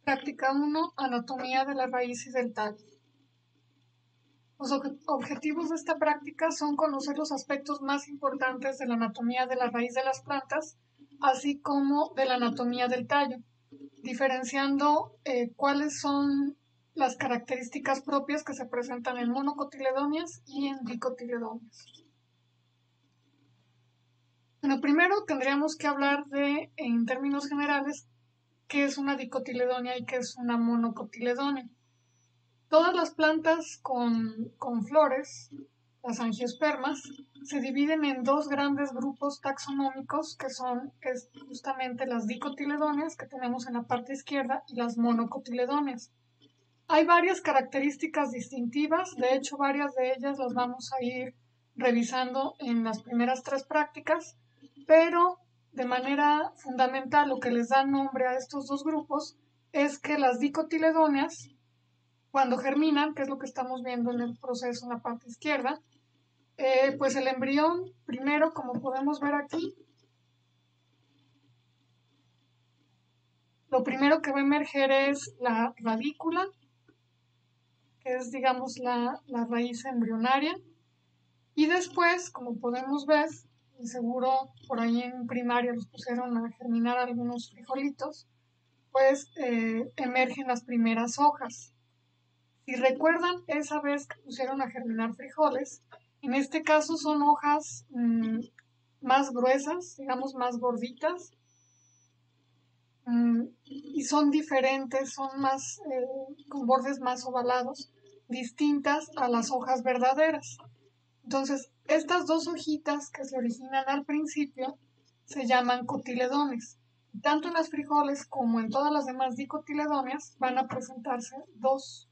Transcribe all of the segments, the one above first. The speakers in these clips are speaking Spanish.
Práctica 1. Anatomía de la raíz y del tallo. Los objetivos de esta práctica son conocer los aspectos más importantes de la anatomía de la raíz de las plantas, así como de la anatomía del tallo, diferenciando cuáles son las características propias que se presentan en monocotiledóneas y en dicotiledóneas. Bueno, primero tendríamos que hablar de, en términos generales, qué es una dicotiledónea y qué es una monocotiledónea. Todas las plantas con flores, las angiospermas, se dividen en dos grandes grupos taxonómicos que son justamente las dicotiledóneas que tenemos en la parte izquierda y las monocotiledóneas. Hay varias características distintivas, de hecho varias de ellas las vamos a ir revisando en las primeras tres prácticas, pero de manera fundamental lo que les da nombre a estos dos grupos es que las dicotiledóneas, cuando germinan, que es lo que estamos viendo en el proceso en la parte izquierda, pues el embrión, primero, como podemos ver aquí, lo primero que va a emerger es la radícula, que es, digamos, la raíz embrionaria, y después, como podemos ver, y seguro por ahí en primaria los pusieron a germinar algunos frijolitos, pues emergen las primeras hojas. Si recuerdan esa vez que pusieron a germinar frijoles, en este caso son hojas más gruesas, digamos más gorditas, y son diferentes, son más con bordes más ovalados, distintas a las hojas verdaderas. Entonces, estas dos hojitas que se originan al principio se llaman cotiledones. Tanto en las frijoles como en todas las demás dicotiledóneas van a presentarse dos.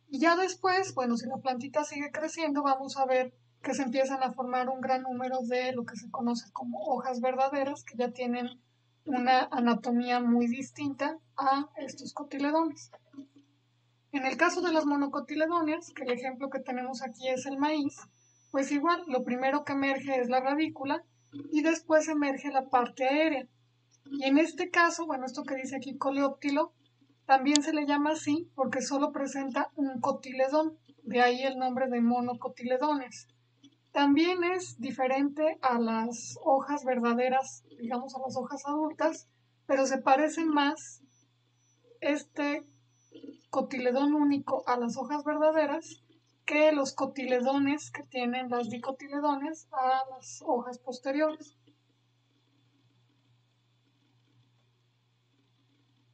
Y ya después, bueno, si la plantita sigue creciendo, vamos a ver que se empiezan a formar un gran número de lo que se conoce como hojas verdaderas, que ya tienen una anatomía muy distinta a estos cotiledones. En el caso de las monocotiledóneas, que el ejemplo que tenemos aquí es el maíz, pues igual, lo primero que emerge es la radícula y después emerge la parte aérea. Y en este caso, bueno, esto que dice aquí coleóptilo, también se le llama así porque solo presenta un cotiledón, de ahí el nombre de monocotiledones. También es diferente a las hojas verdaderas, digamos a las hojas adultas, pero se parecen más este cotiledón único a las hojas verdaderas que los cotiledones que tienen las dicotiledones a las hojas posteriores.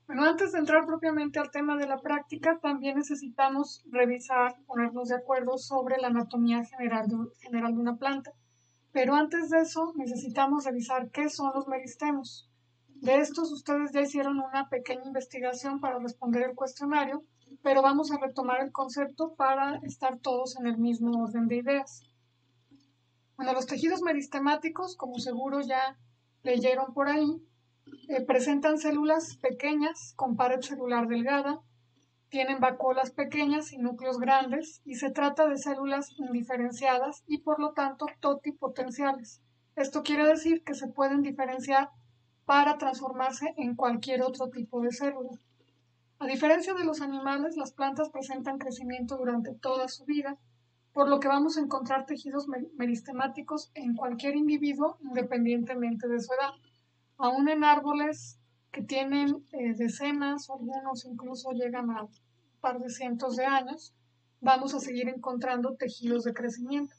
Bueno, antes de entrar propiamente al tema de la práctica, también necesitamos revisar, ponernos de acuerdo sobre la anatomía general de una planta. Pero antes de eso, necesitamos revisar qué son los meristemos. De estos ustedes ya hicieron una pequeña investigación para responder el cuestionario, pero vamos a retomar el concepto para estar todos en el mismo orden de ideas. Bueno, los tejidos meristemáticos, como seguro ya leyeron por ahí, presentan células pequeñas con pared celular delgada, tienen vacuolas pequeñas y núcleos grandes y se trata de células indiferenciadas y por lo tanto totipotenciales. Esto quiere decir que se pueden diferenciar para transformarse en cualquier otro tipo de célula. A diferencia de los animales, las plantas presentan crecimiento durante toda su vida, por lo que vamos a encontrar tejidos meristemáticos en cualquier individuo independientemente de su edad. Aún en árboles que tienen decenas o algunos incluso llegan a un par de cientos de años, vamos a seguir encontrando tejidos de crecimiento.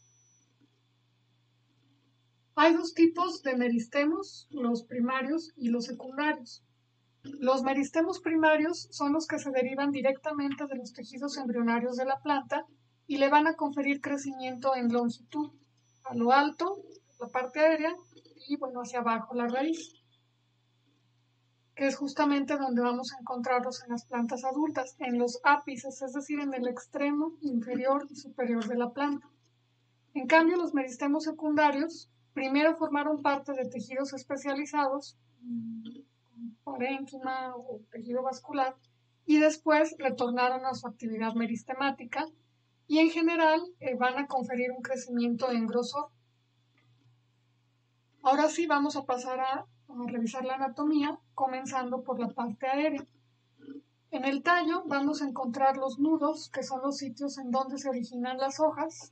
Hay dos tipos de meristemos, los primarios y los secundarios. Los meristemos primarios son los que se derivan directamente de los tejidos embrionarios de la planta y le van a conferir crecimiento en longitud, a lo alto, la parte aérea, y bueno, hacia abajo la raíz, que es justamente donde vamos a encontrarlos en las plantas adultas, en los ápices, es decir, en el extremo inferior y superior de la planta. En cambio, los meristemos secundarios primero formaron parte de tejidos especializados, parénquima o tejido vascular, y después retornaron a su actividad meristemática y en general van a conferir un crecimiento en grosor. Ahora sí vamos a pasar a revisar la anatomía, comenzando por la parte aérea. En el tallo vamos a encontrar los nudos, que son los sitios en donde se originan las hojas.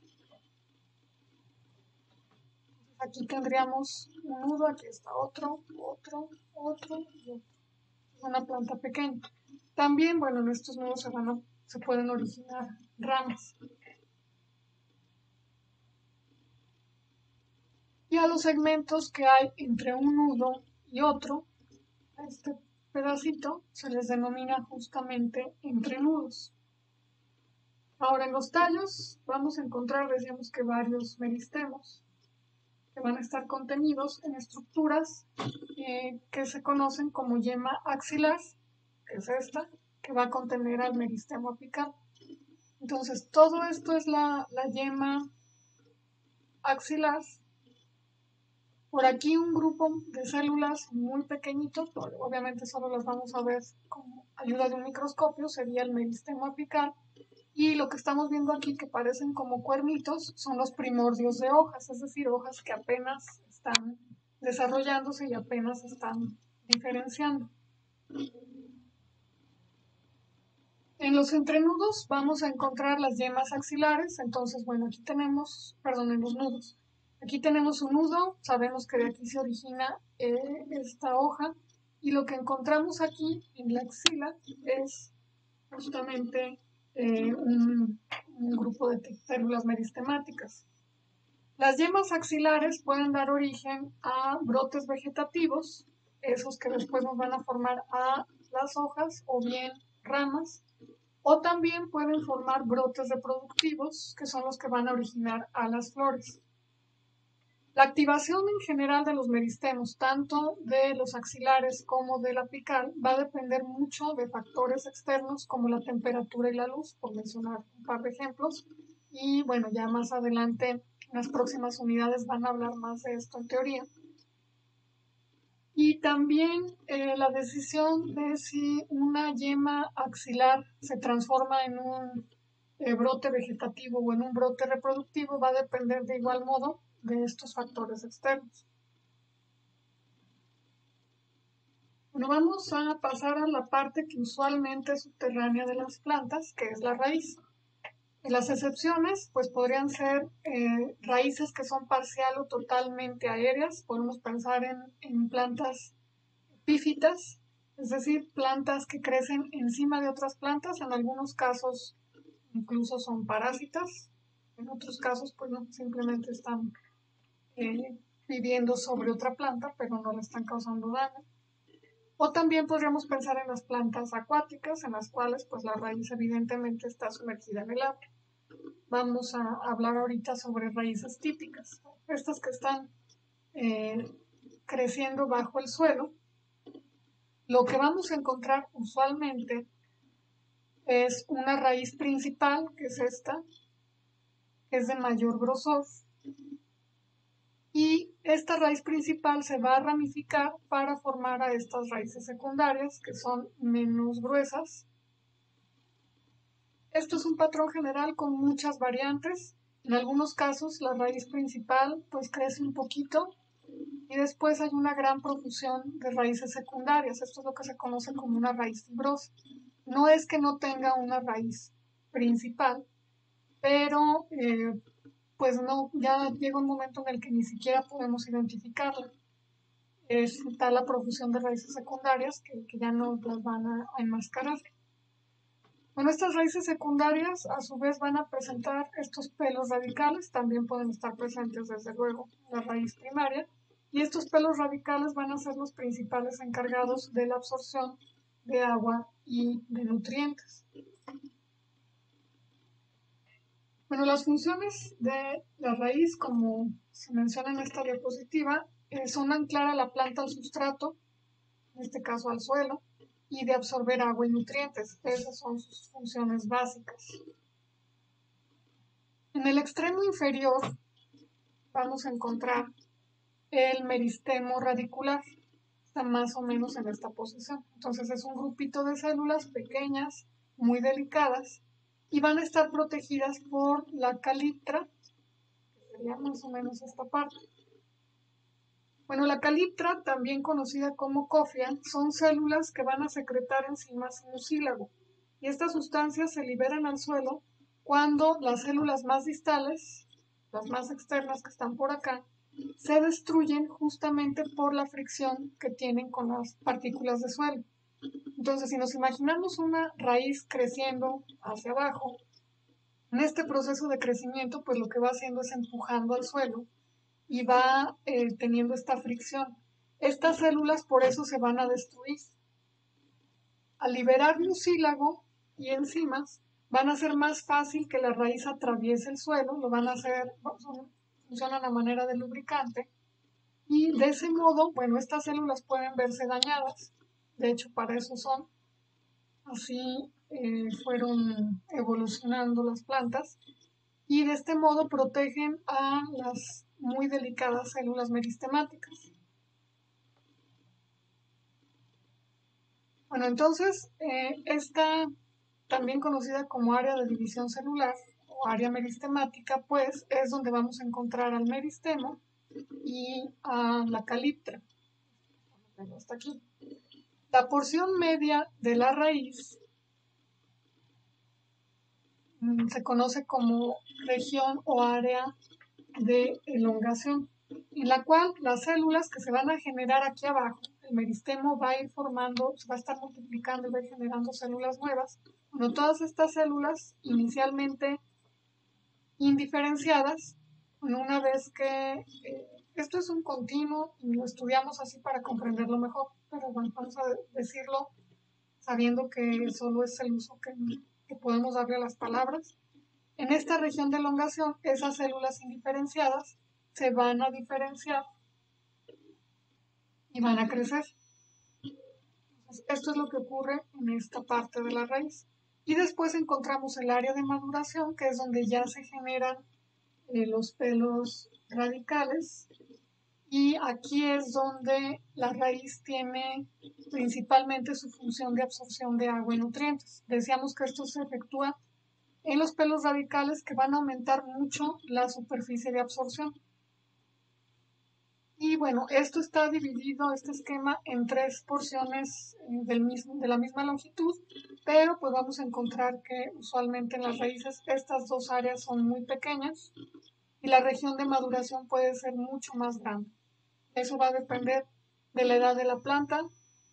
Aquí tendríamos un nudo, aquí está otro, otro, otro y otro. Es una planta pequeña. También, bueno, en estos nudos se pueden originar ramas. Y a los segmentos que hay entre un nudo y otro, a este pedacito se les denomina justamente entrenudos. Ahora en los tallos vamos a encontrar, decíamos que varios meristemos que van a estar contenidos en estructuras que se conocen como yema axilar, que es esta, que va a contener al meristemo apical. Entonces todo esto es la yema axilar. Por aquí un grupo de células muy pequeñito, obviamente solo las vamos a ver con ayuda de un microscopio, sería el meristemo apical. Y lo que estamos viendo aquí, que parecen como cuernitos, son los primordios de hojas, es decir, hojas que apenas están desarrollándose y apenas están diferenciando. En los entrenudos vamos a encontrar las yemas axilares, entonces, bueno, aquí tenemos, perdón, en los nudos. Aquí tenemos un nudo, sabemos que de aquí se origina esta hoja, y lo que encontramos aquí en la axila es justamente un grupo de células meristemáticas. Las yemas axilares pueden dar origen a brotes vegetativos, esos que después nos van a formar a las hojas o bien ramas, o también pueden formar brotes reproductivos, que son los que van a originar a las flores. La activación en general de los meristemos, tanto de los axilares como del apical, va a depender mucho de factores externos como la temperatura y la luz, por mencionar un par de ejemplos. Y bueno, ya más adelante en las próximas unidades van a hablar más de esto en teoría. Y también la decisión de si una yema axilar se transforma en un brote vegetativo o en un brote reproductivo va a depender de igual modo de estos factores externos. Bueno, vamos a pasar a la parte que usualmente es subterránea de las plantas, que es la raíz. Y las excepciones, pues podrían ser raíces que son parcial o totalmente aéreas. Podemos pensar en plantas epífitas, es decir, plantas que crecen encima de otras plantas. En algunos casos incluso son parásitas. En otros casos, pues no, simplemente están viviendo sobre otra planta, pero no le están causando daño. O también podríamos pensar en las plantas acuáticas, en las cuales pues la raíz evidentemente está sumergida en el agua. Vamos a hablar ahorita sobre raíces típicas, estas que están creciendo bajo el suelo. Lo que vamos a encontrar usualmente es una raíz principal, que es esta, que es de mayor grosor, y esta raíz principal se va a ramificar para formar a estas raíces secundarias, que son menos gruesas. Esto es un patrón general con muchas variantes. En algunos casos la raíz principal pues crece un poquito y después hay una gran profusión de raíces secundarias. Esto es lo que se conoce como una raíz fibrosa. No es que no tenga una raíz principal, pero pues no, ya llega un momento en el que ni siquiera podemos identificarla. Es tal la profusión de raíces secundarias que ya no las van a enmascarar. Bueno, estas raíces secundarias a su vez van a presentar estos pelos radicales, también pueden estar presentes desde luego en la raíz primaria, y estos pelos radicales van a ser los principales encargados de la absorción de agua y de nutrientes. Bueno, las funciones de la raíz, como se menciona en esta diapositiva, son anclar a la planta al sustrato, en este caso al suelo, y de absorber agua y nutrientes. Esas son sus funciones básicas. En el extremo inferior vamos a encontrar el meristemo radicular. Está más o menos en esta posición. Entonces es un grupito de células pequeñas, muy delicadas, y van a estar protegidas por la caliptra, que sería más o menos esta parte. Bueno, la caliptra, también conocida como cofia, son células que van a secretar enzimas en mucílago. Y estas sustancias se liberan al suelo cuando las células más distales, las más externas que están por acá, se destruyen justamente por la fricción que tienen con las partículas de suelo. Entonces, si nos imaginamos una raíz creciendo hacia abajo, en este proceso de crecimiento, pues lo que va haciendo es empujando al suelo y va teniendo esta fricción. Estas células por eso se van a destruir. Al liberar mucílago y enzimas, van a hacer más fácil que la raíz atraviese el suelo, lo van a hacer, funcionan a manera de lubricante, y de ese modo, bueno, estas células pueden verse dañadas, de hecho para eso son, así fueron evolucionando las plantas, y de este modo protegen a las muy delicadas células meristemáticas. Bueno, entonces, esta también conocida como área de división celular o área meristemática, pues es donde vamos a encontrar al meristemo y a la caliptra. Hasta aquí. La porción media de la raíz se conoce como región o área de elongación, en la cual las células que se van a generar aquí abajo, el meristemo va a ir formando, se va a estar multiplicando y va a ir generando células nuevas. Bueno, todas estas células inicialmente indiferenciadas, una vez que esto es un continuo y lo estudiamos así para comprenderlo mejor, pero bueno, vamos a decirlo sabiendo que solo es el uso que podemos darle a las palabras. En esta región de elongación, esas células indiferenciadas se van a diferenciar y van a crecer. Entonces, esto es lo que ocurre en esta parte de la raíz. Y después encontramos el área de maduración, que es donde ya se generan los pelos radicales. Y aquí es donde la raíz tiene principalmente su función de absorción de agua y nutrientes. Decíamos que esto se efectúa en los pelos radicales que van a aumentar mucho la superficie de absorción. Y bueno, esto está dividido, este esquema, en tres porciones de la misma longitud, pero pues vamos a encontrar que usualmente en las raíces estas dos áreas son muy pequeñas y la región de maduración puede ser mucho más grande. Eso va a depender de la edad de la planta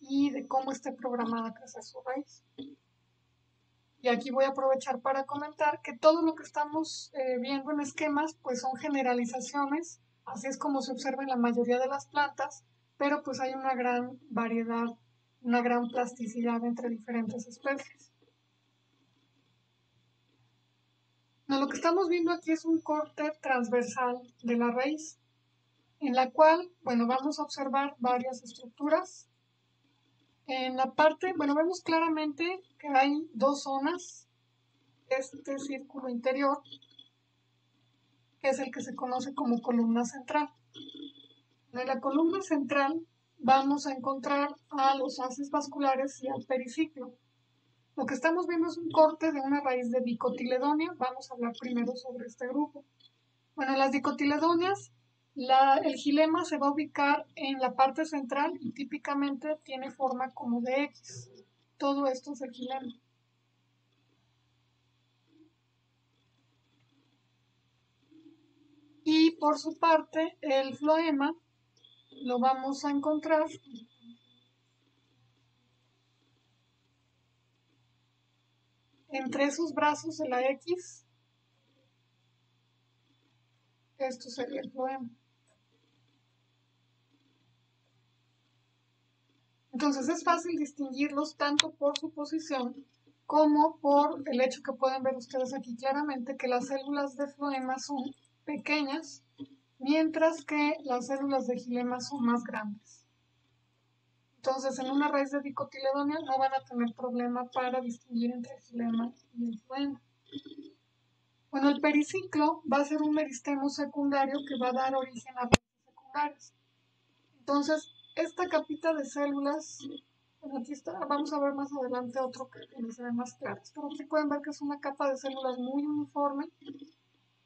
y de cómo esté programada a crecer su raíz. Y aquí voy a aprovechar para comentar que todo lo que estamos viendo en esquemas pues son generalizaciones, así es como se observa en la mayoría de las plantas, pero pues hay una gran variedad, una gran plasticidad entre diferentes especies. No, lo que estamos viendo aquí es un corte transversal de la raíz, en la cual, bueno, vamos a observar varias estructuras. En la parte, bueno, vemos claramente que hay dos zonas, este círculo interior, que es el que se conoce como columna central. En la columna central vamos a encontrar a los haces vasculares y al periciclo. Lo que estamos viendo es un corte de una raíz de dicotiledonia. Vamos a hablar primero sobre este grupo. Bueno, las dicotiledonias, el gilema se va a ubicar en la parte central y típicamente tiene forma como de X. Todo esto es el gilema. Y por su parte, el floema lo vamos a encontrar entre esos brazos de la X. Esto sería el floema. Entonces es fácil distinguirlos tanto por su posición como por el hecho que pueden ver ustedes aquí claramente que las células de floema son pequeñas, mientras que las células de gilema son más grandes. Entonces en una raíz de dicotiledonia no van a tener problema para distinguir entre el gilema y el floema. Bueno, el periciclo va a ser un meristemo secundario que va a dar origen a raíces secundarias. Entonces, esta capita de células, bueno, aquí está, vamos a ver más adelante otro que se ve más claro. Pero aquí pueden ver que es una capa de células muy uniforme,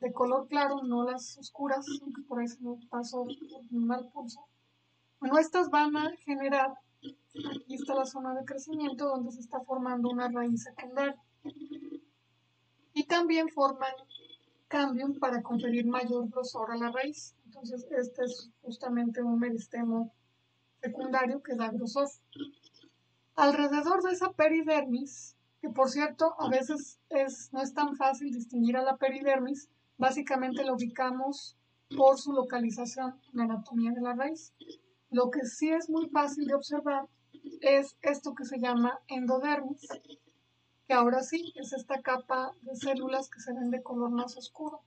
de color claro, no las oscuras, aunque por ahí se me pasó por mi mal pulso. Bueno, estas van a generar, aquí está la zona de crecimiento donde se está formando una raíz secundaria. Y también forman cambium para conferir mayor grosor a la raíz. Entonces, este es justamente un meristemo secundario que da grosor. Alrededor de esa peridermis, que por cierto a veces no es tan fácil distinguir a la peridermis, básicamente la ubicamos por su localización en la anatomía de la raíz. Lo que sí es muy fácil de observar es esto que se llama endodermis, que ahora sí es esta capa de células que se ven de color más oscuro.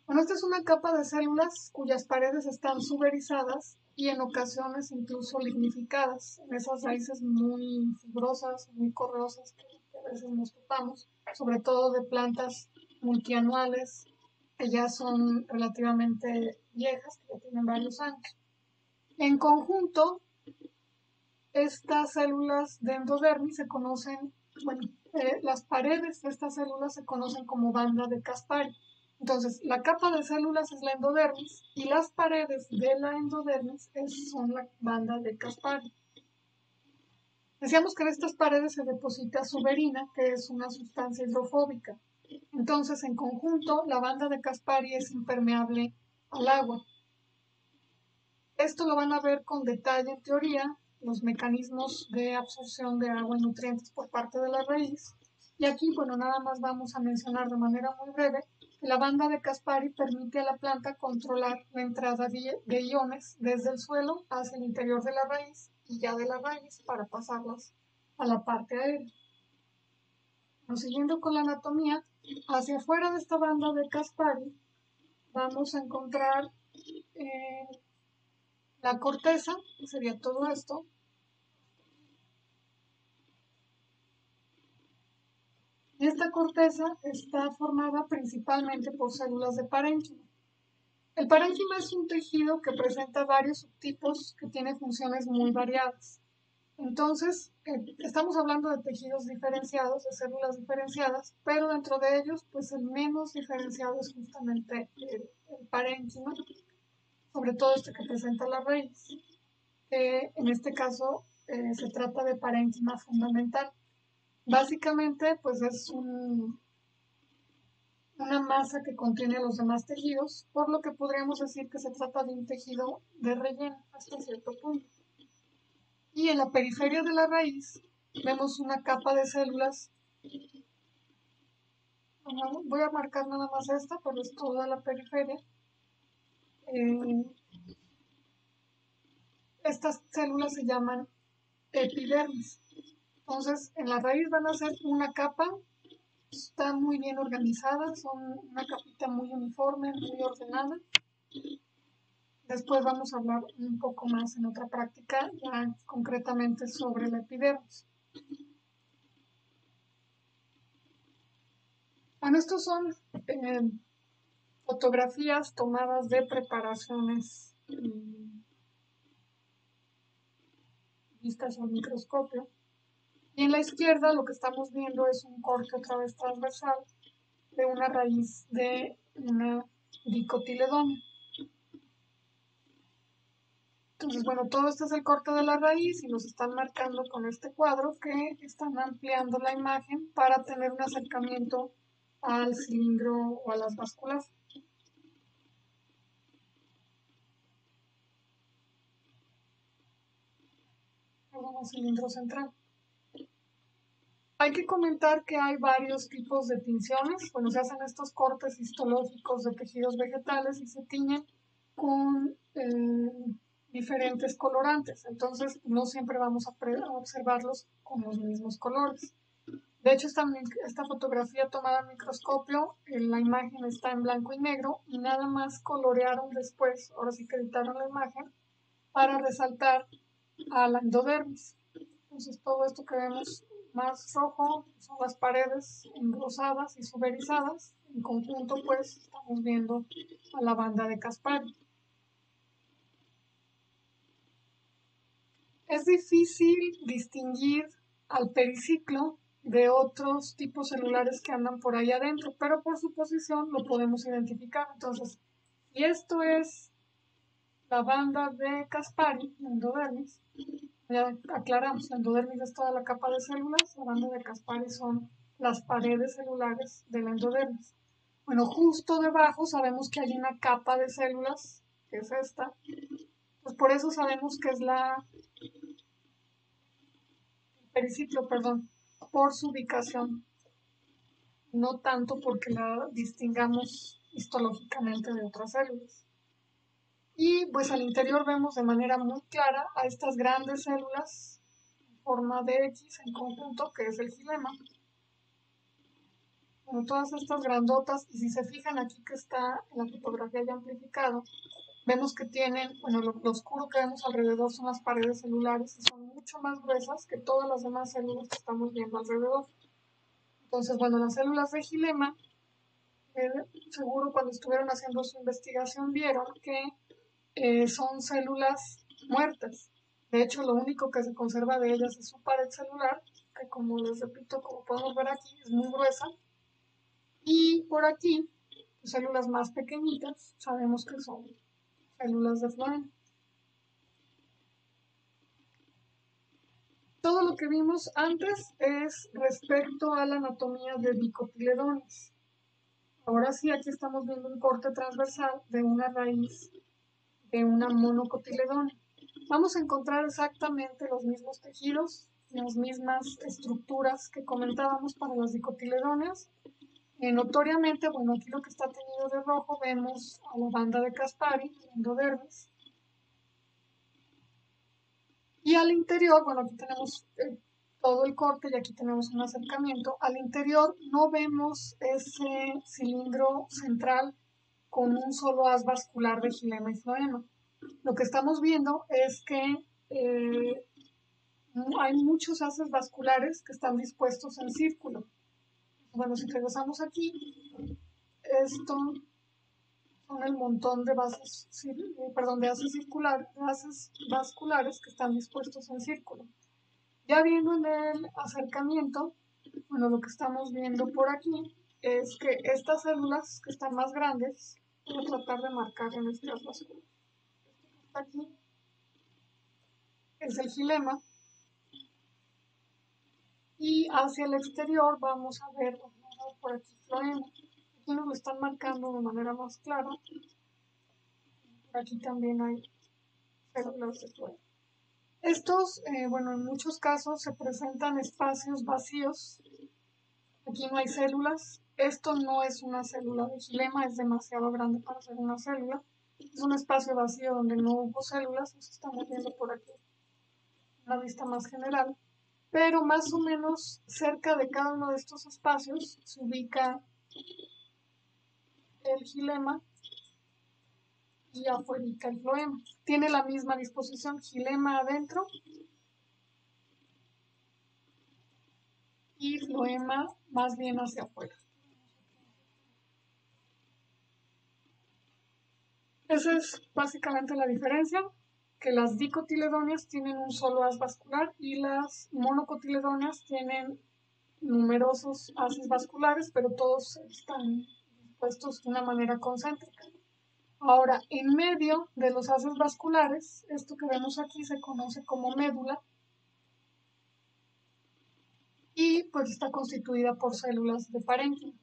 Bueno, esta es una capa de células cuyas paredes están suberizadas y en ocasiones incluso lignificadas en esas raíces muy fibrosas, muy correosas que a veces nos topamos, sobre todo de plantas multianuales que ya son relativamente viejas, que ya tienen varios años. En conjunto, estas células de endodermis se conocen, bueno, las paredes de estas células se conocen como banda de Caspari. Entonces, la capa de células es la endodermis y las paredes de la endodermis son la banda de Caspari. Decíamos que en estas paredes se deposita suberina, que es una sustancia hidrofóbica. Entonces, en conjunto, la banda de Caspari es impermeable al agua. Esto lo van a ver con detalle en teoría, los mecanismos de absorción de agua y nutrientes por parte de la raíz. Y aquí, bueno, nada más vamos a mencionar de manera muy breve que la banda de Caspari permite a la planta controlar la entrada de iones desde el suelo hacia el interior de la raíz y ya de la raíz para pasarlas a la parte aérea. Bueno, siguiendo con la anatomía, hacia afuera de esta banda de Caspari vamos a encontrar la corteza, que sería todo esto. Y esta corteza está formada principalmente por células de parénquima. El parénquima es un tejido que presenta varios subtipos que tiene funciones muy variadas. Entonces, estamos hablando de tejidos diferenciados, de células diferenciadas, pero dentro de ellos, pues el menos diferenciado es justamente el parénquima, sobre todo este que presenta la raíz, que en este caso se trata de parénquima fundamental. Básicamente, pues es una masa que contiene los demás tejidos, por lo que podríamos decir que se trata de un tejido de relleno hasta cierto punto. Y en la periferia de la raíz vemos una capa de células. Voy a marcar nada más esta, pero es toda la periferia. Estas células se llaman epidermis. Entonces, en la raíz van a ser una capa, está muy bien organizada, son una capita muy uniforme, muy ordenada. Después vamos a hablar un poco más en otra práctica, ya concretamente sobre la epidermis. Bueno, estos son fotografías tomadas de preparaciones vistas al microscopio. Y en la izquierda lo que estamos viendo es un corte otra vez transversal de una raíz de una dicotiledónea. Entonces, bueno, todo esto es el corte de la raíz y nos están marcando con este cuadro que están ampliando la imagen para tener un acercamiento al cilindro o a las básculas. Al cilindro central. Hay que comentar que hay varios tipos de tinciones. Bueno, se hacen estos cortes histológicos de tejidos vegetales y se tiñen con diferentes colorantes. Entonces, no siempre vamos a observarlos con los mismos colores. De hecho, esta fotografía tomada en microscopio, la imagen está en blanco y negro y nada más colorearon después, ahora sí que editaron la imagen, para resaltar a la endodermis. Entonces, todo esto que vemos más rojo son las paredes engrosadas y suberizadas. En conjunto, pues, estamos viendo a la banda de Caspari. Es difícil distinguir al periciclo de otros tipos celulares que andan por ahí adentro, pero por su posición lo podemos identificar. Entonces, si esto es la banda de Caspari, la endodermis, ya aclaramos, la endodermis es toda la capa de células, la banda de Caspari son las paredes celulares de la endodermis. Bueno, justo debajo sabemos que hay una capa de células, que es esta, pues por eso sabemos que es la periciclo, perdón, por su ubicación, no tanto porque la distingamos histológicamente de otras células. Y pues al interior vemos de manera muy clara a estas grandes células en forma de X en conjunto, que es el xilema. Bueno, todas estas grandotas, y si se fijan aquí que está en la fotografía ya amplificado, vemos que tienen, bueno, lo oscuro que vemos alrededor son las paredes celulares y son mucho más gruesas que todas las demás células que estamos viendo alrededor. Entonces, bueno, las células de xilema, seguro cuando estuvieron haciendo su investigación vieron que son células muertas. De hecho, lo único que se conserva de ellas es su pared celular, que como les repito, como podemos ver aquí, es muy gruesa. Y por aquí, células más pequeñitas, sabemos que son células de floema. Todo lo que vimos antes es respecto a la anatomía de dicotiledones. Ahora sí, aquí estamos viendo un corte transversal de una raíz de una monocotiledona. Vamos a encontrar exactamente los mismos tejidos, las mismas estructuras que comentábamos para las dicotiledones. Notoriamente, bueno, aquí lo que está teñido de rojo, vemos a la banda de Caspari, la endodermis. Y al interior, bueno, aquí tenemos todo el corte y aquí tenemos un acercamiento. Al interior no vemos ese cilindro central con un solo haz vascular de xilema y floema. Lo que estamos viendo es que hay muchos haces vasculares que están dispuestos en círculo. Bueno, si regresamos aquí, esto son el montón de bases, de haces vasculares que están dispuestos en círculo. Ya viendo en el acercamiento, bueno, lo que estamos viendo por aquí es que estas células que están más grandes, voy a tratar de marcar en este haz vascular. Esto que está aquí es el xilema. Y hacia el exterior vamos a ver por aquí floema. Aquí nos lo están marcando de manera más clara. Por aquí también hay células de floema. Estos, bueno, en muchos casos se presentan espacios vacíos. Aquí no hay células. Esto no es una célula de xilema, es demasiado grande para ser una célula. Es un espacio vacío donde no hubo células. Nos estamos viendo por aquí una vista más general. Pero más o menos cerca de cada uno de estos espacios se ubica el xilema y afuera el floema. Tiene la misma disposición, xilema adentro y floema más bien hacia afuera. Esa es básicamente la diferencia, que las dicotiledóneas tienen un solo haz vascular y las monocotiledóneas tienen numerosos haces vasculares, pero todos están dispuestos de una manera concéntrica. Ahora, en medio de los haces vasculares, esto que vemos aquí se conoce como médula y pues está constituida por células de parénquima.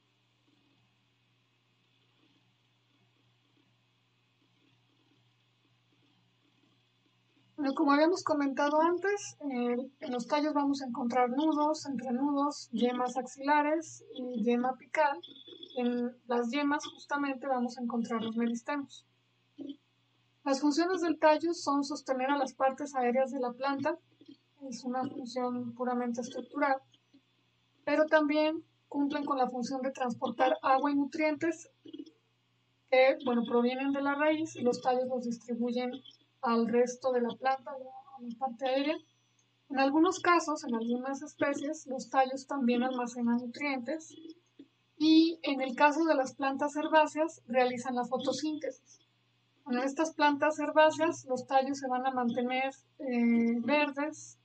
Bueno, como habíamos comentado antes, en los tallos vamos a encontrar nudos, entrenudos, yemas axilares y yema apical. En las yemas justamente vamos a encontrar los meristemos. Las funciones del tallo son sostener a las partes aéreas de la planta, es una función puramente estructural, pero también cumplen con la función de transportar agua y nutrientes que, bueno, provienen de la raíz y los tallos los distribuyen al resto de la planta, a la parte aérea. En algunos casos, en algunas especies, los tallos también almacenan nutrientes y en el caso de las plantas herbáceas realizan la fotosíntesis. En estas plantas herbáceas los tallos se van a mantener verdes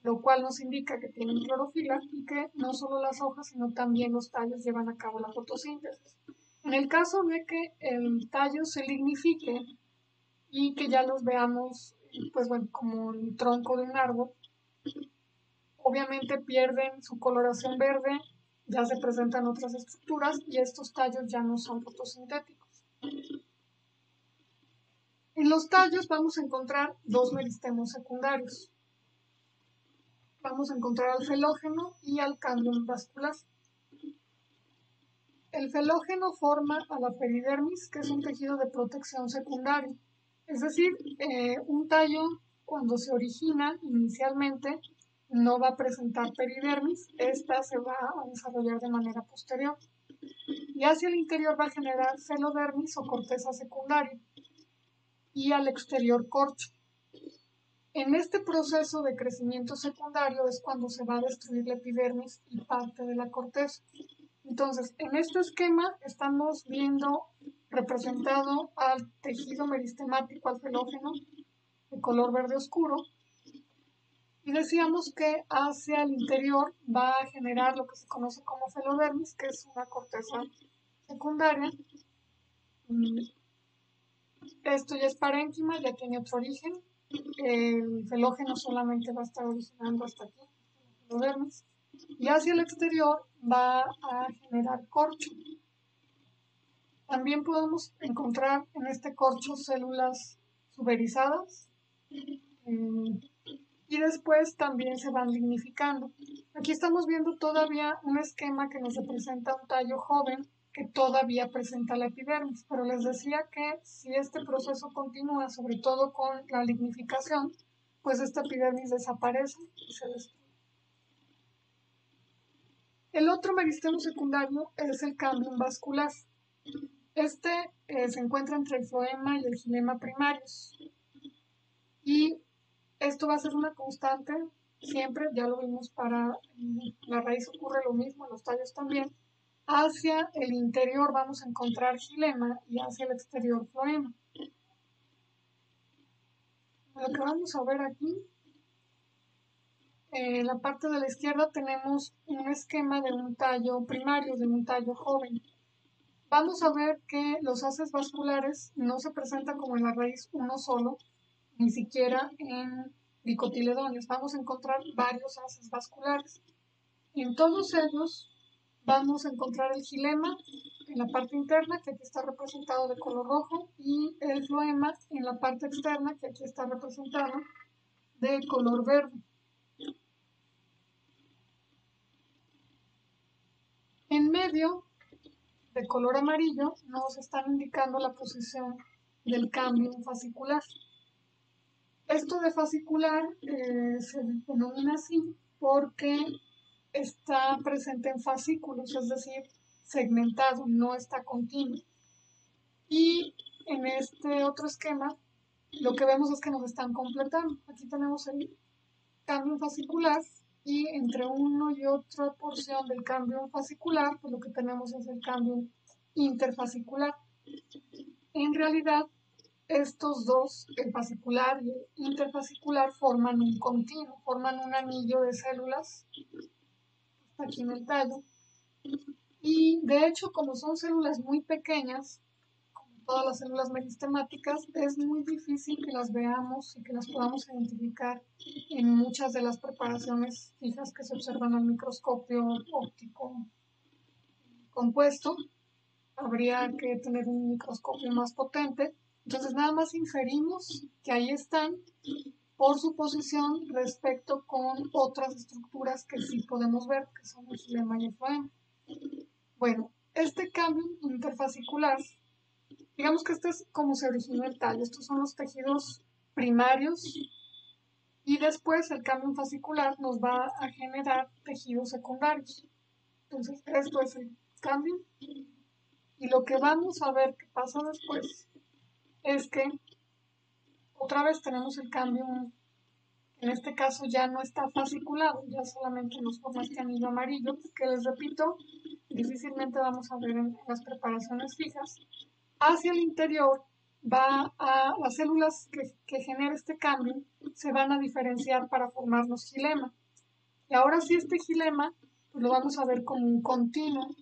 lo cual nos indica que tienen clorofila y que no solo las hojas, sino también los tallos llevan a cabo la fotosíntesis. En el caso de que el tallo se lignifique y que ya los veamos, pues bueno, como el tronco de un árbol, obviamente pierden su coloración verde, ya se presentan otras estructuras y estos tallos ya no son fotosintéticos. En los tallos vamos a encontrar dos meristemos secundarios. Vamos a encontrar al felógeno y al cámbium vascular. El felógeno forma a la peridermis, que es un tejido de protección secundario. Es decir, un tallo cuando se origina inicialmente no va a presentar peridermis, esta se va a desarrollar de manera posterior. Y hacia el interior va a generar celodermis o corteza secundaria y al exterior corcho. En este proceso de crecimiento secundario es cuando se va a destruir la epidermis y parte de la corteza. Entonces, en este esquema estamos viendo representado al tejido meristemático, al felógeno, de color verde oscuro, y decíamos que hacia el interior va a generar lo que se conoce como celodermis, que es una corteza secundaria. Esto ya es parénquima, ya tiene otro origen. El felógeno solamente va a estar originando hasta aquí, el celodermis, y hacia el exterior va a generar corcho. También podemos encontrar en este corcho células suberizadas y después también se van lignificando. Aquí estamos viendo todavía un esquema que nos representa un tallo joven que todavía presenta la epidermis, pero les decía que si este proceso continúa, sobre todo con la lignificación, pues esta epidermis desaparece y se destruye. El otro meristemo secundario es el cámbium vascular. Este se encuentra entre el floema y el xilema primarios. Y esto va a ser una constante siempre, ya lo vimos para la raíz ocurre lo mismo, en los tallos también. Hacia el interior vamos a encontrar xilema y hacia el exterior floema. Lo que vamos a ver aquí, en la parte de la izquierda tenemos un esquema de un tallo primario, de un tallo joven. Vamos a ver que los haces vasculares no se presentan como en la raíz uno solo, ni siquiera en dicotiledonios. Vamos a encontrar varios haces vasculares. Y en todos ellos vamos a encontrar el xilema en la parte interna, que aquí está representado de color rojo, y el floema en la parte externa, que aquí está representado de color verde. En medio, de color amarillo, nos están indicando la posición del cámbium fascicular. Esto de fascicular se denomina así porque está presente en fascículos, es decir, segmentado, no está continuo. Y en este otro esquema, lo que vemos es que nos están completando. Aquí tenemos el cámbium fascicular y entre uno y otra porción del cámbium fascicular, pues lo que tenemos es el cámbium interfascicular. En realidad, estos dos, el fascicular y el interfascicular, forman un continuo, forman un anillo de células aquí en el tallo. Y de hecho, como son células muy pequeñas, como todas las células meristemáticas, es muy difícil que las veamos y que las podamos identificar en muchas de las preparaciones fijas que se observan al microscopio óptico compuesto. Habría que tener un microscopio más potente. Entonces nada más inferimos que ahí están por su posición respecto con otras estructuras que sí podemos ver, que son el xilema y el floema. Bueno, este cambio interfascicular, digamos que este es como se originó el tallo. Estos son los tejidos primarios y después el cambio fascicular nos va a generar tejidos secundarios. Entonces esto es el cambio. Y lo que vamos a ver que pasa después es que otra vez tenemos el cambio, en este caso ya no está fasciculado, ya solamente nos forma este anillo amarillo, que les repito, difícilmente vamos a ver en las preparaciones fijas. Hacia el interior las células que genera este cambio se van a diferenciar para formarnos gilema. Y ahora sí este gilema pues lo vamos a ver como un continuo.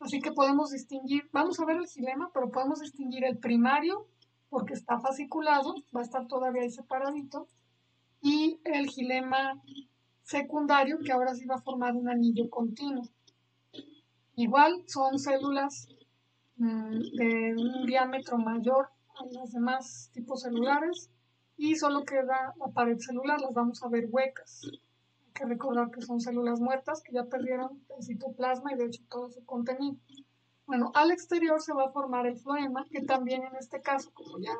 Así que podemos distinguir, vamos a ver el gilema, pero podemos distinguir el primario, porque está fasciculado, va a estar todavía ahí separadito, y el gilema secundario, que ahora sí va a formar un anillo continuo. Igual son células de un diámetro mayor a los demás tipos celulares y solo queda la pared celular, las vamos a ver huecas. Hay que recordar que son células muertas que ya perdieron el citoplasma y de hecho todo su contenido. Bueno, al exterior se va a formar el floema, que también en este caso, como ya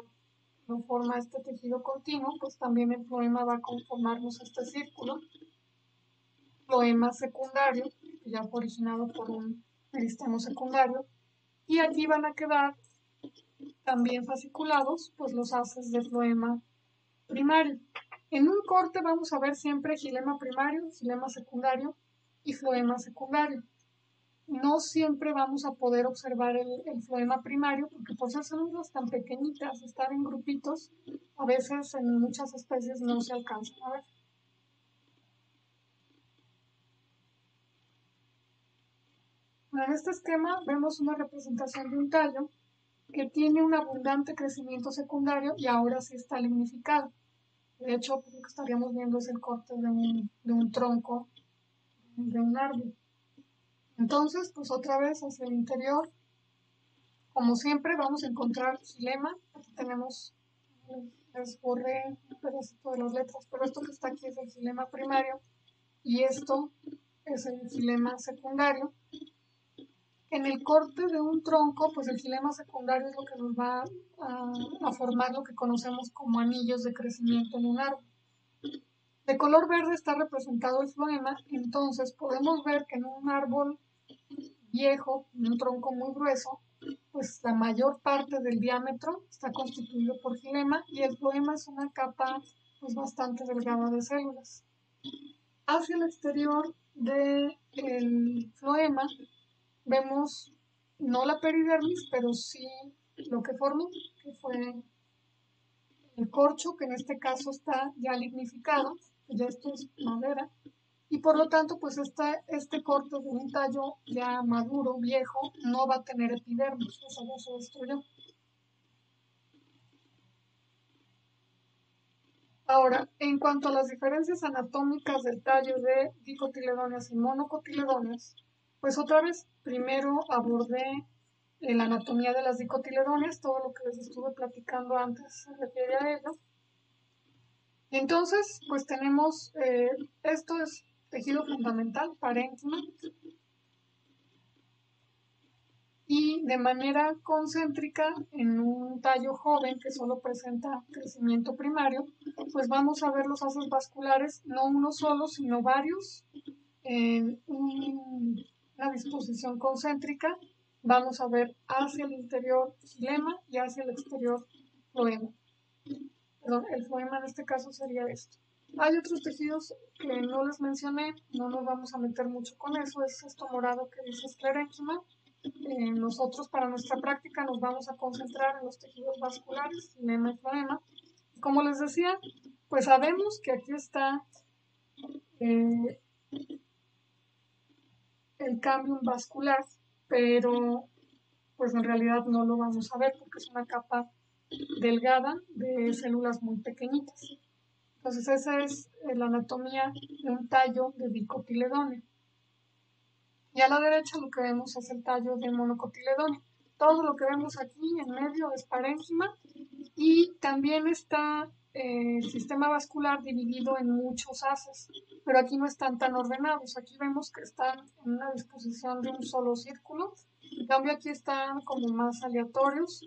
no forma este tejido continuo, pues también el floema va a conformarnos este círculo. Floema secundario, que ya fue originado por un meristemo secundario, y aquí van a quedar también fasciculados pues los haces de floema primario. En un corte vamos a ver siempre gilema primario, gilema secundario y floema secundario. No siempre vamos a poder observar el floema primario porque por ser células tan pequeñitas, estar en grupitos, a veces en muchas especies no se alcanzan a ver. En este esquema vemos una representación de un tallo que tiene un abundante crecimiento secundario y ahora sí está lignificado. De hecho, lo que estaríamos viendo es el corte de un tronco de un árbol. Entonces, pues otra vez hacia el interior, como siempre, vamos a encontrar gilema. Aquí tenemos, les borré un pedacito de las letras, pero esto que está aquí es el gilema primario y esto es el gilema secundario. En el corte de un tronco, pues el gilema secundario es lo que nos va a formar lo que conocemos como anillos de crecimiento en un árbol. De color verde está representado el floema, entonces podemos ver que en un árbol viejo, en un tronco muy grueso, pues la mayor parte del diámetro está constituido por gilema y el floema es una capa pues bastante delgada de células. Hacia el exterior del floema vemos no la peridermis, pero sí lo que formó, que fue el corcho, que en este caso está ya lignificado, ya esto es madera, y por lo tanto, pues este corte de un tallo ya maduro, viejo, no va a tener epidermis, eso ya se destruyó. Ahora, en cuanto a las diferencias anatómicas del tallo de dicotiledóneas y monocotiledóneas, pues otra vez, primero abordé la anatomía de las dicotiledóneas, todo lo que les estuve platicando antes se refiere a ello. Entonces, pues tenemos, esto es tejido fundamental, parénquima, y de manera concéntrica en un tallo joven que solo presenta crecimiento primario, pues vamos a ver los haces vasculares, no uno solo, sino varios, en una disposición concéntrica. Vamos a ver hacia el interior gilema y hacia el exterior floema. Perdón, el floema en este caso sería esto. Hay otros tejidos que no les mencioné, no nos vamos a meter mucho con eso, es esto morado que dice esclerénquima. Nosotros para nuestra práctica nos vamos a concentrar en los tejidos vasculares, gilema y floema. Como les decía, pues sabemos que aquí está el cambio vascular, pero pues en realidad no lo vamos a ver porque es una capa delgada de células muy pequeñitas. Entonces esa es la anatomía de un tallo de dicotiledóneo. Y a la derecha lo que vemos es el tallo de monocotiledóneo. Todo lo que vemos aquí en medio es parénquima y también está el sistema vascular dividido en muchos haces, pero aquí no están tan ordenados. Aquí vemos que están en una disposición de un solo círculo. En cambio aquí están como más aleatorios.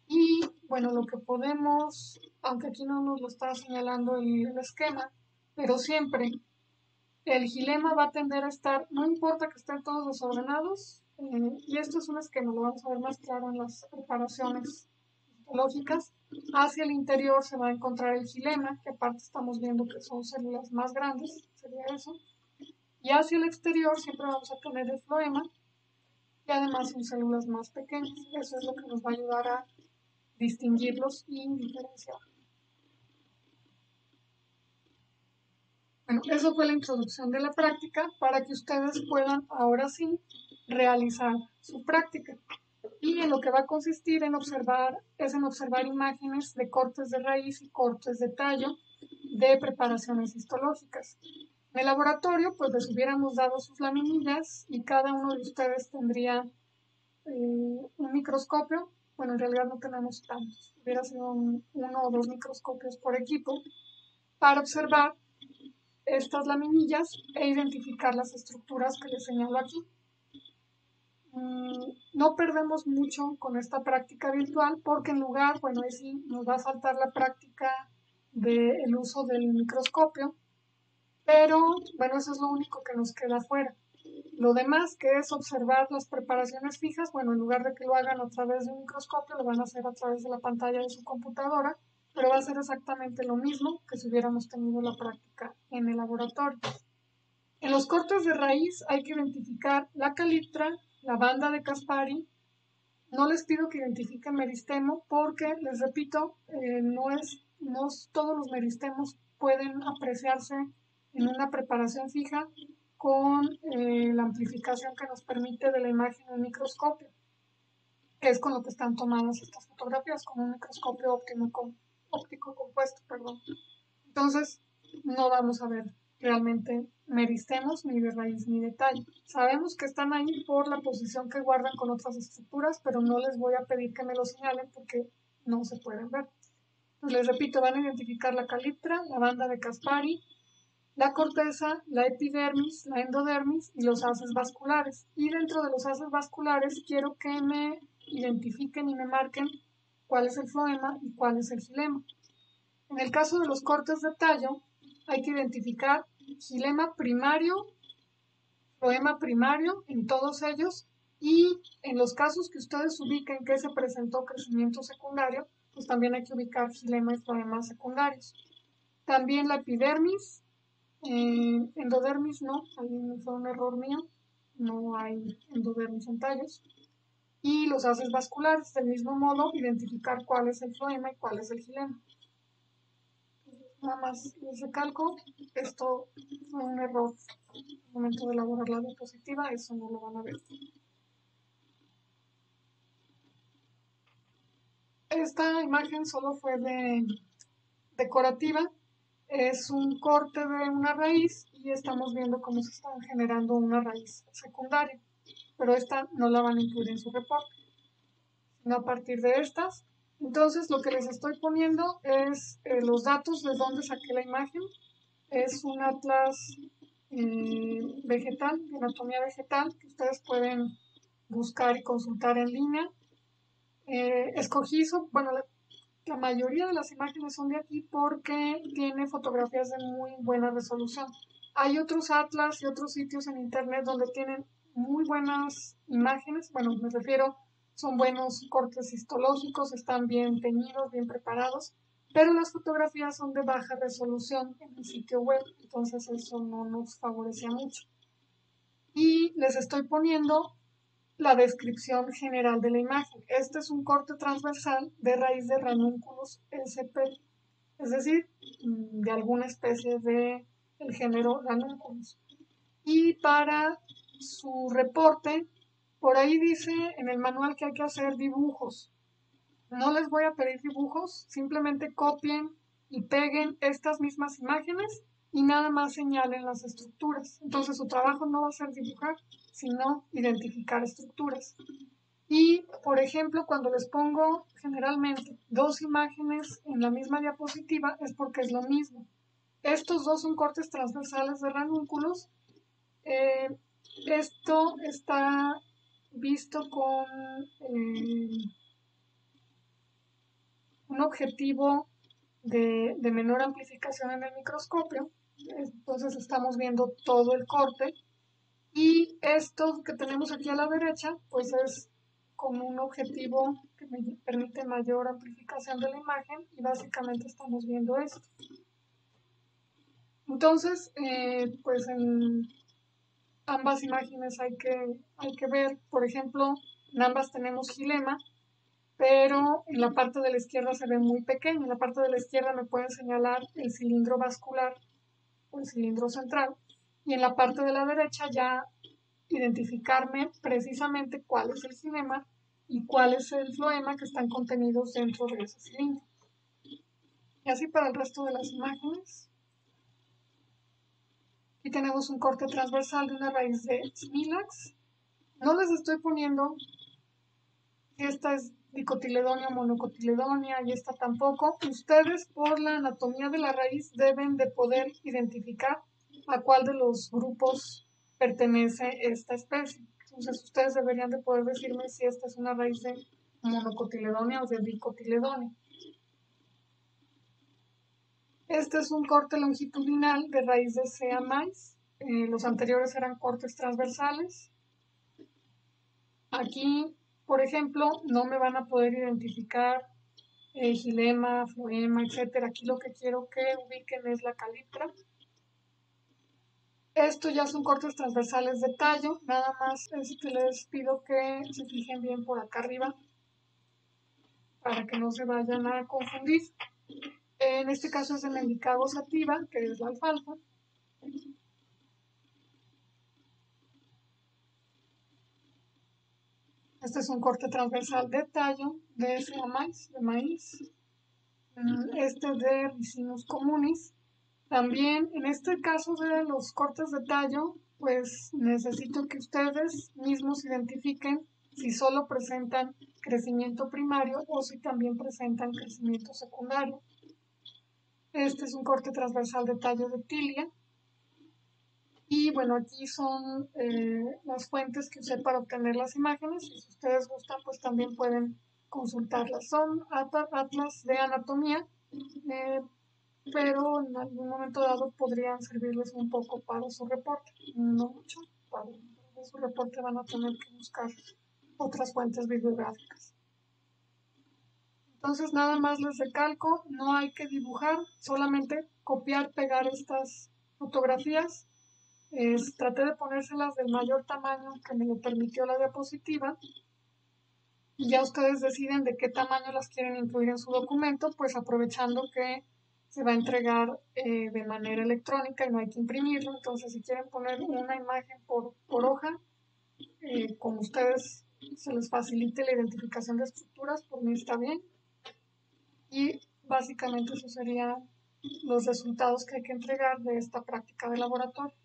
Y bueno, lo que podemos, aunque aquí no nos lo está señalando el esquema, pero siempre el gilema va a tender a estar, no importa que estén todos desordenados, y esto es un esquema, lo vamos a ver más claro en las preparaciones histológicas. Hacia el interior se va a encontrar el gilema, que aparte estamos viendo que son células más grandes, sería eso. Y hacia el exterior siempre vamos a tener el floema. y además son células más pequeñas. Eso es lo que nos va a ayudar a distinguirlos y diferenciar. Bueno, eso fue la introducción de la práctica para que ustedes puedan ahora sí realizar su práctica. Y en lo que va a consistir en observar imágenes de cortes de raíz y cortes de tallo de preparaciones histológicas. En el laboratorio, pues les hubiéramos dado sus laminillas y cada uno de ustedes tendría un microscopio. Bueno, en realidad no tenemos tantos, hubiera sido uno o dos microscopios por equipo para observar estas laminillas e identificar las estructuras que les señalo aquí. No perdemos mucho con esta práctica virtual porque en lugar, bueno, ahí sí nos va a faltar la práctica del uso del microscopio, pero bueno, eso es lo único que nos queda afuera. Lo demás, que es observar las preparaciones fijas, bueno, en lugar de que lo hagan a través de un microscopio, lo van a hacer a través de la pantalla de su computadora, pero va a ser exactamente lo mismo que si hubiéramos tenido la práctica en el laboratorio. En los cortes de raíz hay que identificar la caliptra, la banda de Caspari. No les pido que identifiquen meristemo porque, les repito, no todos los meristemos pueden apreciarse en una preparación fija con la amplificación que nos permite de la imagen en microscopio, que es con lo que están tomadas estas fotografías, con un microscopio óptico compuesto, perdón. Entonces, no vamos a ver realmente meristemos ni de raíz ni de tallo. Sabemos que están ahí por la posición que guardan con otras estructuras, pero no les voy a pedir que me lo señalen porque no se pueden ver. Entonces, les repito, van a identificar la caliptra, la banda de Caspari, la corteza, la epidermis, la endodermis y los haces vasculares. Y dentro de los haces vasculares quiero que me identifiquen y me marquen cuál es el floema y cuál es el xilema. En el caso de los cortes de tallo, hay que identificar xilema primario, floema primario en todos ellos, y en los casos que ustedes ubiquen que se presentó crecimiento secundario, pues también hay que ubicar xilema y floema secundarios. También la epidermis, endodermis no, ahí fue un error mío, no hay endodermis en tallos. Y los haces vasculares, del mismo modo, identificar cuál es el floema y cuál es el xilema. Nada más les recalco, esto fue un error al momento de elaborar la diapositiva, eso no lo van a ver. Esta imagen solo fue decorativa, es un corte de una raíz y estamos viendo cómo se está generando una raíz secundaria, pero esta no la van a incluir en su reporte, sino a partir de estas. Entonces lo que les estoy poniendo es los datos de dónde saqué la imagen. Es un atlas vegetal, de anatomía vegetal, que ustedes pueden buscar y consultar en línea. Escogí, bueno, la mayoría de las imágenes son de aquí porque tiene fotografías de muy buena resolución. Hay otros atlas y otros sitios en internet donde tienen muy buenas imágenes, bueno, me refiero, son buenos cortes histológicos, están bien teñidos, bien preparados, pero las fotografías son de baja resolución en el sitio web, entonces eso no nos favorecía mucho. Y les estoy poniendo la descripción general de la imagen. Este es un corte transversal de raíz de ranúnculos SP, es decir, de alguna especie del género ranúnculos. Y para su reporte, por ahí dice en el manual que hay que hacer dibujos. No les voy a pedir dibujos, simplemente copien y peguen estas mismas imágenes y nada más señalen las estructuras. Entonces su trabajo no va a ser dibujar, sino identificar estructuras. Y, por ejemplo, cuando les pongo generalmente dos imágenes en la misma diapositiva es porque es lo mismo. Estos dos son cortes transversales de ranúnculos. Esto está visto con un objetivo de menor amplificación en el microscopio. Entonces estamos viendo todo el corte. Y esto que tenemos aquí a la derecha, pues es con un objetivo que me permite mayor amplificación de la imagen y básicamente estamos viendo esto. Entonces, pues ambas imágenes hay que ver, por ejemplo, en ambas tenemos xilema, pero en la parte de la izquierda se ve muy pequeño. En la parte de la izquierda me pueden señalar el cilindro vascular o el cilindro central, y en la parte de la derecha ya identificarme precisamente cuál es el xilema y cuál es el floema que están contenidos dentro de ese cilindro. Y así para el resto de las imágenes. Aquí tenemos un corte transversal de una raíz de Smilax. No les estoy poniendo si esta es dicotiledonia o monocotiledonia y esta tampoco. Ustedes por la anatomía de la raíz deben de poder identificar a cuál de los grupos pertenece esta especie. Entonces ustedes deberían de poder decirme si esta es una raíz de monocotiledonia o de dicotiledonia. Este es un corte longitudinal de raíz de Sea mais. Los anteriores eran cortes transversales. Aquí, por ejemplo, no me van a poder identificar xilema, floema, etcétera. Aquí lo que quiero que ubiquen es la caliptra. Esto ya son cortes transversales de tallo. Nada más les pido que se fijen bien por acá arriba para que no se vayan a confundir. En este caso es de Mendicago sativa, que es la alfalfa. Este es un corte transversal de tallo de Sea mais, de maíz. Este de Ricinus communis. También en este caso de los cortes de tallo, pues necesito que ustedes mismos identifiquen si solo presentan crecimiento primario o si también presentan crecimiento secundario. Este es un corte transversal de tallo de tilia. Y bueno, aquí son las fuentes que usé para obtener las imágenes. Y si ustedes gustan, pues también pueden consultarlas. Son atlas de anatomía, pero en algún momento dado podrían servirles un poco para su reporte. No mucho, para su reporte van a tener que buscar otras fuentes bibliográficas. Entonces nada más les recalco, no hay que dibujar, solamente copiar, pegar estas fotografías. Traté de ponérselas del mayor tamaño que me lo permitió la diapositiva, y ya ustedes deciden de qué tamaño las quieren incluir en su documento, pues aprovechando que se va a entregar de manera electrónica y no hay que imprimirlo. Entonces si quieren poner una imagen por hoja, como ustedes se les facilite la identificación de estructuras, por mí está bien. Y básicamente esos serían los resultados que hay que entregar de esta práctica de laboratorio.